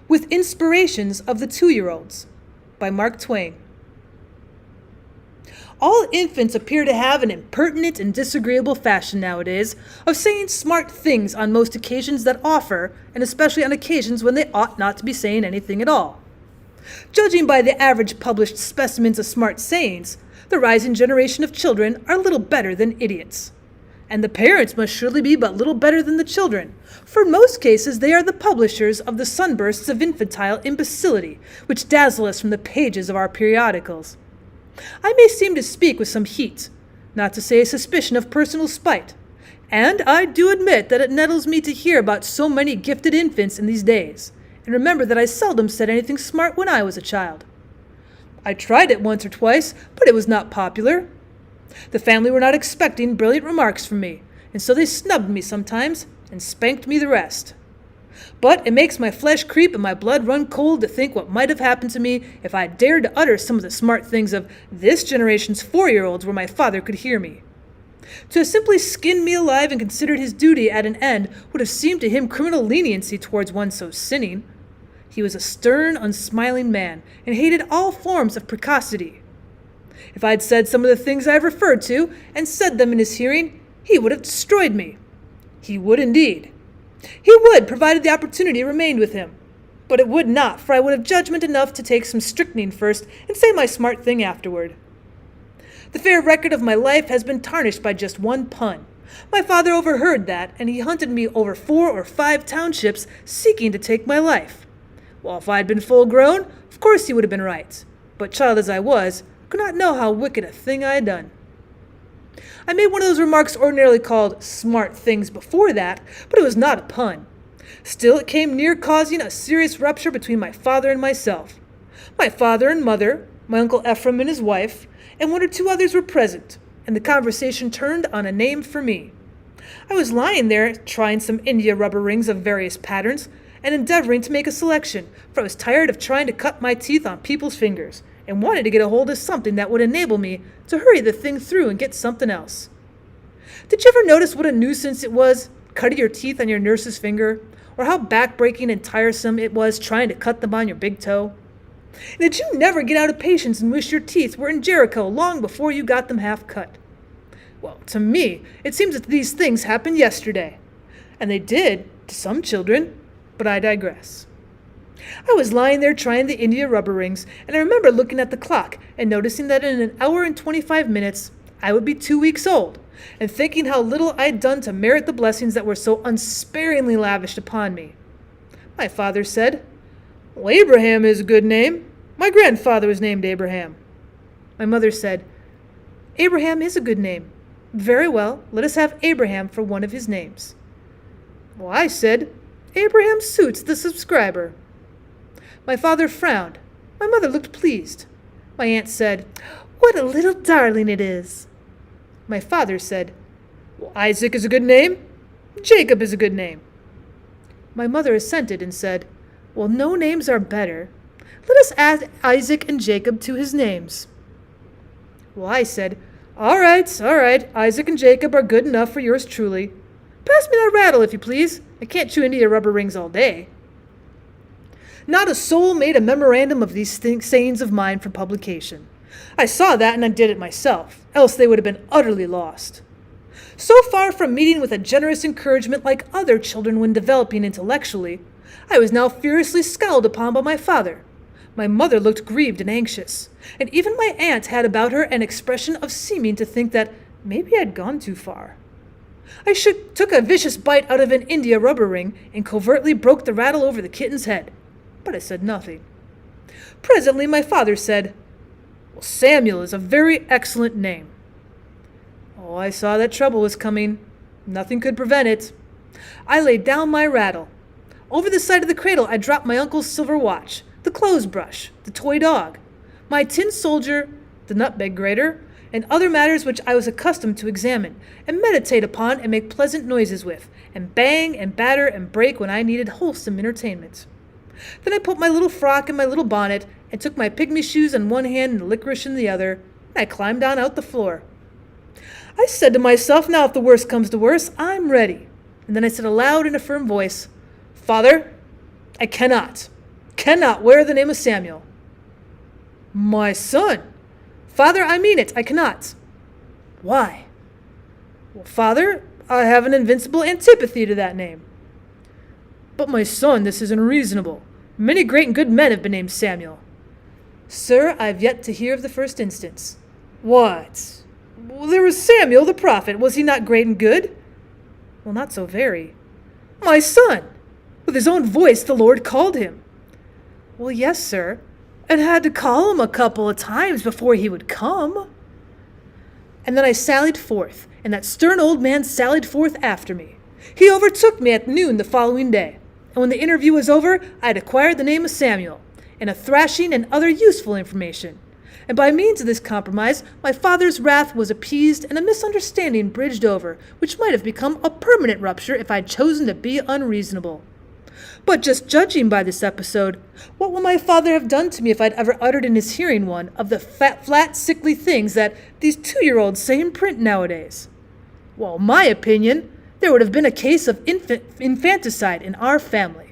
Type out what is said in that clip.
with Inspirations of the 2-Year-Olds by Mark Twain. All infants appear to have an impertinent and disagreeable fashion nowadays of saying smart things on most occasions that offer, and especially on occasions when they ought not to be saying anything at all. Judging by the average published specimens of smart sayings, the rising generation of children are little better than idiots. And the parents must surely be but little better than the children, for in most cases they are the publishers of the sunbursts of infantile imbecility which dazzle us from the pages of our periodicals. I may seem to speak with some heat, not to say a suspicion of personal spite, and I do admit that it nettles me to hear about so many gifted infants in these days, and remember that I seldom said anything smart when I was a child. I tried it once or twice, but it was not popular. The family were not expecting brilliant remarks from me, and so they snubbed me sometimes and spanked me the rest. But it makes my flesh creep and my blood run cold to think what might have happened to me if I dared to utter some of the smart things of this generation's 4-year-olds where my father could hear me. To have simply skinned me alive and considered his duty at an end would have seemed to him criminal leniency towards one so sinning. He was a stern, unsmiling man, and hated all forms of precocity. If I had said some of the things I have referred to, and said them in his hearing, he would have destroyed me. He would indeed. He would, provided the opportunity remained with him. But it would not, for I would have judgment enough to take some strychnine first, and say my smart thing afterward. The fair record of my life has been tarnished by just one pun. My father overheard that, and he hunted me over 4 or 5 townships, seeking to take my life. Well, if I had been full grown, of course he would have been right. But child as I was, I could not know how wicked a thing I had done. I made one of those remarks ordinarily called smart things before that, but it was not a pun. Still, it came near causing a serious rupture between my father and myself. My father and mother, my Uncle Ephraim and his wife, and 1 or 2 others were present, and the conversation turned on a name for me. I was lying there trying some India rubber rings of various patterns and endeavoring to make a selection, for I was tired of trying to cut my teeth on people's fingers, and wanted to get a hold of something that would enable me to hurry the thing through and get something else. Did you ever notice what a nuisance it was, cutting your teeth on your nurse's finger, or how back-breaking and tiresome it was trying to cut them on your big toe? And did you never get out of patience and wish your teeth were in Jericho long before you got them half cut? Well, to me, it seems that these things happened yesterday. And they did, to some children, but I digress. I was lying there trying the India rubber rings, and I remember looking at the clock and noticing that in an hour and 25 minutes I would be 2 weeks old, and thinking how little I'd done to merit the blessings that were so unsparingly lavished upon me. My father said, "Well, Abraham is a good name. My grandfather was named Abraham." My mother said, "Abraham is a good name. Very well, let us have Abraham for one of his names." Well, I said, "Abraham suits the subscriber." My father frowned. My mother looked pleased. My aunt said, "What a little darling it is." My father said, "Well, Isaac is a good name. Jacob is a good name." My mother assented and said, "Well, no names are better. Let us add Isaac and Jacob to his names." Well, I said, all right, Isaac and Jacob are good enough for yours truly. Pass me that rattle, if you please. I can't chew India rubber rings all day." Not a soul made a memorandum of these sayings of mine for publication. I saw that and I did it myself, else they would have been utterly lost. So far from meeting with a generous encouragement like other children when developing intellectually, I was now furiously scowled upon by my father. My mother looked grieved and anxious, and even my aunt had about her an expression of seeming to think that maybe I'd gone too far. I took a vicious bite out of an India rubber ring and covertly broke the rattle over the kitten's head, but I said nothing. Presently my father said, "Well, Samuel is a very excellent name." Oh, I saw that trouble was coming. Nothing could prevent it. I laid down my rattle. Over the side of the cradle I dropped my uncle's silver watch, the clothes brush, the toy dog, my tin soldier, the nutmeg grater, and other matters which I was accustomed to examine, and meditate upon and make pleasant noises with, and bang and batter and break when I needed wholesome entertainment. Then I put my little frock in my little bonnet, and took my pygmy shoes in one hand and licorice in the other, and I climbed down out the floor. I said to myself, now if the worst comes to worst, I'm ready. And then I said aloud in a firm voice, "Father, I cannot. cannot wear the name of Samuel." "My son." "Father, I mean it, I cannot." "Why?" "Well, Father, I have an invincible antipathy to that name." "But my son, this is unreasonable. Many great and good men have been named Samuel." "Sir, I've yet to hear of the first instance." "What?" "Well, there was Samuel the prophet. Was he not great and good?" "Well, not so very." "My son! With his own voice the Lord called him." "Well, yes, sir, and had to call him a couple of times before he would come." And then I sallied forth, and that stern old man sallied forth after me. He overtook me at noon the following day, and when the interview was over, I had acquired the name of Samuel, and a thrashing and other useful information. And by means of this compromise, my father's wrath was appeased and a misunderstanding bridged over, which might have become a permanent rupture if I had chosen to be unreasonable. But just judging by this episode, what would my father have done to me if I'd ever uttered in his hearing one of the flat, sickly things that these 2-year-olds say in print nowadays? Well, in my opinion, there would have been a case of infanticide in our family.